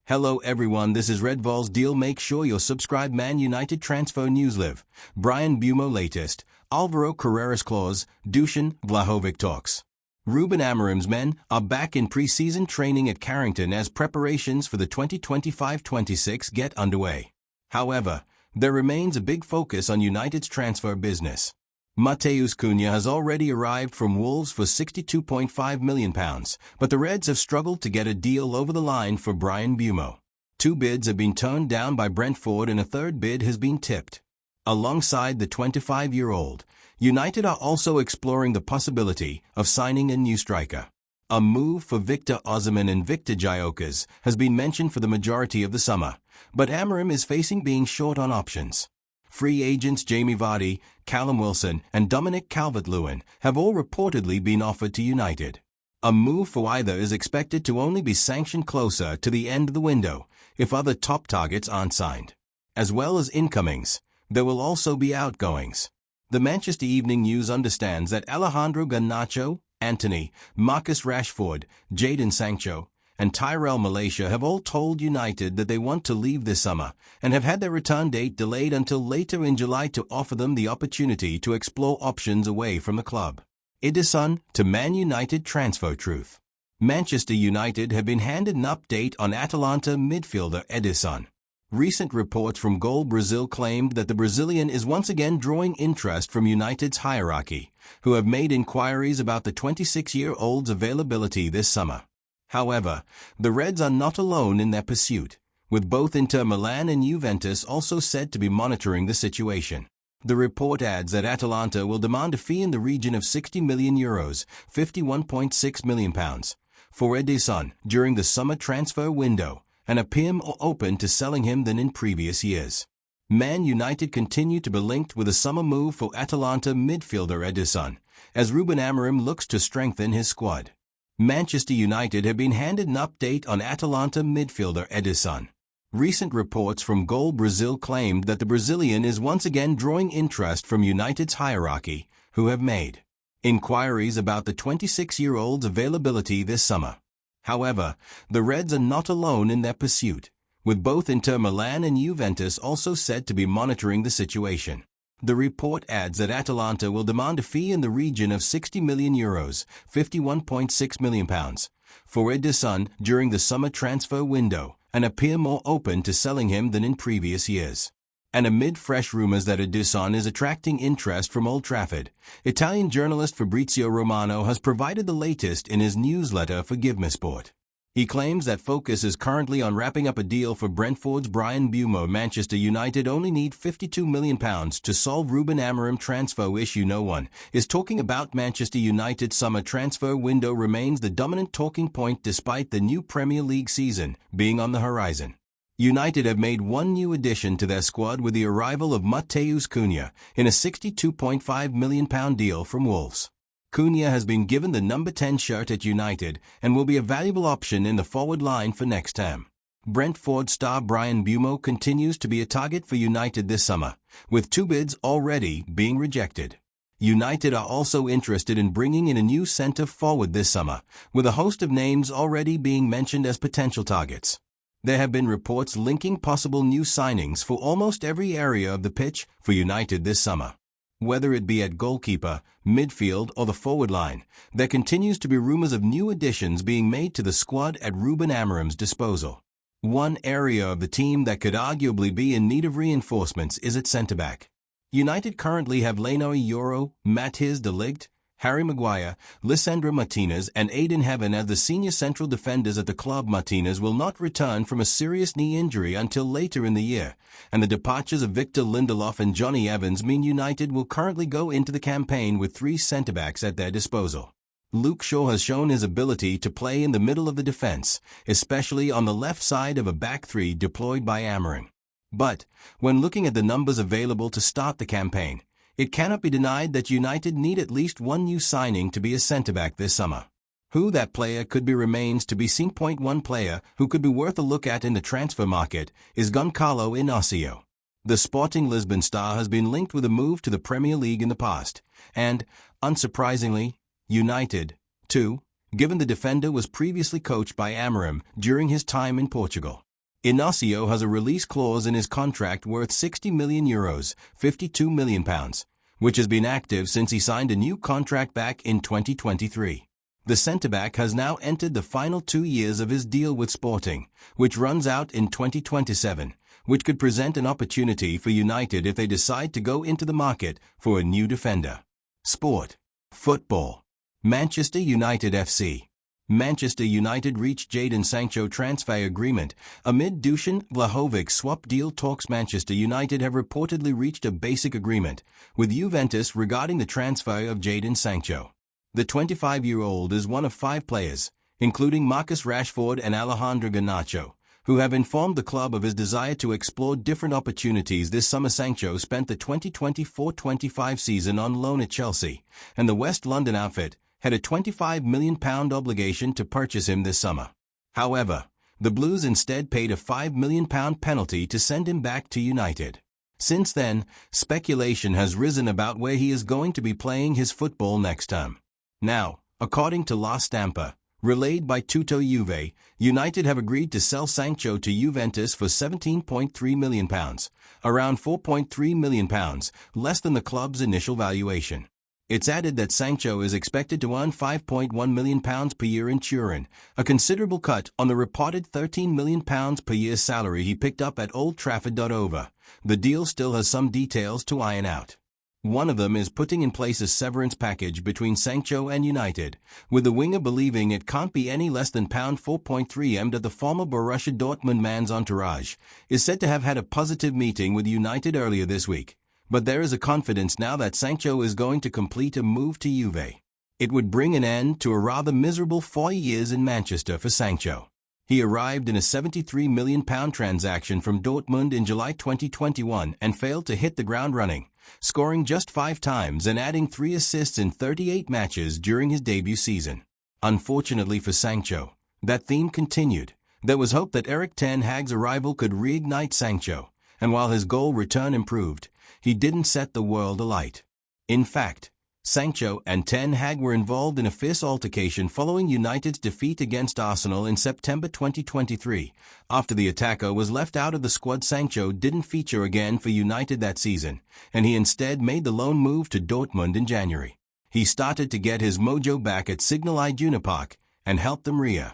Hello everyone, this is Red Vols Deal. Make sure you're subscribed. Man United transfer news live. Bryan Mbemo latest. Alvaro Carreras clause. Dušan, Vlahović talks. Ruben Amorim's men are back in pre-season training at Carrington as preparations for the 2025-26 get underway. However, there remains a big focus on United's transfer business. Matheus Cunha has already arrived from Wolves for £62.5 million, but the Reds have struggled to get a deal over the line for Bryan Mbemo. 2 bids have been turned down by Brentford and a third bid has been tipped. Alongside the 25-year-old, United are also exploring the possibility of signing a new striker. A move for Victor Osimhen and Viktor Gyökeres has been mentioned for the majority of the summer, but Amorim is facing being short on options. Free agents Jamie Vardy, Callum Wilson, and Dominic Calvert-Lewin have all reportedly been offered to United. A move for either is expected to only be sanctioned closer to the end of the window, if other top targets aren't signed. As well as incomings, there will also be outgoings. The Manchester Evening News understands that Alejandro Garnacho, Antony, Marcus Rashford, Jadon Sancho, and Tyrell Malacia have all told United that they want to leave this summer and have had their return date delayed until later in July to offer them the opportunity to explore options away from the club. Edison to Man United transfer truth. Manchester United have been handed an update on Atalanta midfielder Edison. Recent reports from Goal Brazil claimed that the Brazilian is once again drawing interest from United's hierarchy, who have made inquiries about the 26-year-old's availability this summer. However, the Reds are not alone in their pursuit, with both Inter Milan and Juventus also said to be monitoring the situation. The report adds that Atalanta will demand a fee in the region of €60 million, £51.6 million, for Edison during the summer transfer window, and appear more open to selling him than in previous years. Man United continue to be linked with a summer move for Atalanta midfielder Edison, as Ruben Amorim looks to strengthen his squad. Manchester United have been handed an update on Atalanta midfielder Edison. Recent reports from Goal Brazil claimed that the Brazilian is once again drawing interest from United's hierarchy, who have made inquiries about the 26-year-old's availability this summer. However, the Reds are not alone in their pursuit, with both Inter Milan and Juventus also said to be monitoring the situation. The report adds that Atalanta will demand a fee in the region of €60 million, £51.6 million, for Edison during the summer transfer window, and appear more open to selling him than in previous years. And amid fresh rumors that Edison is attracting interest from Old Trafford, Italian journalist Fabrizio Romano has provided the latest in his newsletter for GiveMeSport. He claims that focus is currently on wrapping up a deal for Brentford's Bryan Mbemo. Manchester United only need £52 million to solve Ruben Amorim transfer issue. No one is talking about Manchester United's summer transfer window remains the dominant talking point despite the new Premier League season being on the horizon. United have made one new addition to their squad with the arrival of Matheus Cunha in a £62.5 million deal from Wolves. Cunha has been given the number 10 shirt at United and will be a valuable option in the forward line for next term. Brentford star Bryan Mbemo continues to be a target for United this summer, with 2 bids already being rejected. United are also interested in bringing in a new centre forward this summer, with a host of names already being mentioned as potential targets. There have been reports linking possible new signings for almost every area of the pitch for United this summer. Whether it be at goalkeeper, midfield, or the forward line, there continues to be rumors of new additions being made to the squad at Ruben Amorim's disposal. One area of the team that could arguably be in need of reinforcements is at centre-back. United currently have Leno Yoro, Matthijs de Ligt, Harry Maguire, Lisandro Martinez, and Aiden Heaven as the senior central defenders at the club. Martinez will not return from a serious knee injury until later in the year, and the departures of Victor Lindelof and Johnny Evans mean United will currently go into the campaign with 3 centre-backs at their disposal. Luke Shaw has shown his ability to play in the middle of the defence, especially on the left side of a back 3 deployed by Amorim. But, when looking at the numbers available to start the campaign, it cannot be denied that United need at least one new signing to be a centre-back this summer. Who that player could be remains to be seen. One player who could be worth a look at in the transfer market is Goncalo Inacio. The Sporting Lisbon star has been linked with a move to the Premier League in the past, and, unsurprisingly, United, too, given the defender was previously coached by Amorim during his time in Portugal. Inacio has a release clause in his contract worth €60 million, £52 million, which has been active since he signed a new contract back in 2023. The centre-back has now entered the final 2 years of his deal with Sporting, which runs out in 2027, which could present an opportunity for United if they decide to go into the market for a new defender. Sport. Football. Manchester United FC. Manchester United reached Jadon Sancho transfer agreement amid Dušan Vlahović swap deal talks. Manchester United have reportedly reached a basic agreement with Juventus regarding the transfer of Jadon Sancho. The 25-year-old is one of 5 players, including Marcus Rashford and Alejandro Garnacho, who have informed the club of his desire to explore different opportunities this summer. Sancho spent the 2024-25 season on loan at Chelsea, and the West London outfit had a £25 million obligation to purchase him this summer. However, the Blues instead paid a £5 million penalty to send him back to United. Since then, speculation has risen about where he is going to be playing his football next term. Now, according to La Stampa, relayed by Tutto Juve, United have agreed to sell Sancho to Juventus for £17.3 million, around £4.3 million, less than the club's initial valuation. It's added that Sancho is expected to earn £5.1 million per year in Turin, a considerable cut on the reported £13 million per year salary he picked up at Old Trafford. Over, the deal still has some details to iron out. One of them is putting in place a severance package between Sancho and United, with the winger believing it can't be any less than £4.3 M. That the former Borussia Dortmund man's entourage is said to have had a positive meeting with United earlier this week, but there is a confidence now that Sancho is going to complete a move to Juve. It would bring an end to a rather miserable 4 years in Manchester for Sancho. He arrived in a £73 million transaction from Dortmund in July 2021 and failed to hit the ground running, scoring just 5 times and adding 3 assists in 38 matches during his debut season. Unfortunately for Sancho, that theme continued. There was hope that Erik ten Hag's arrival could reignite Sancho, and while his goal return improved, he didn't set the world alight. In fact, Sancho and Ten Hag were involved in a fierce altercation following United's defeat against Arsenal in September 2023. After the attacker was left out of the squad, Sancho didn't feature again for United that season, and he instead made the loan move to Dortmund in January. He started to get his mojo back at Signal Iduna Park and helped them rear.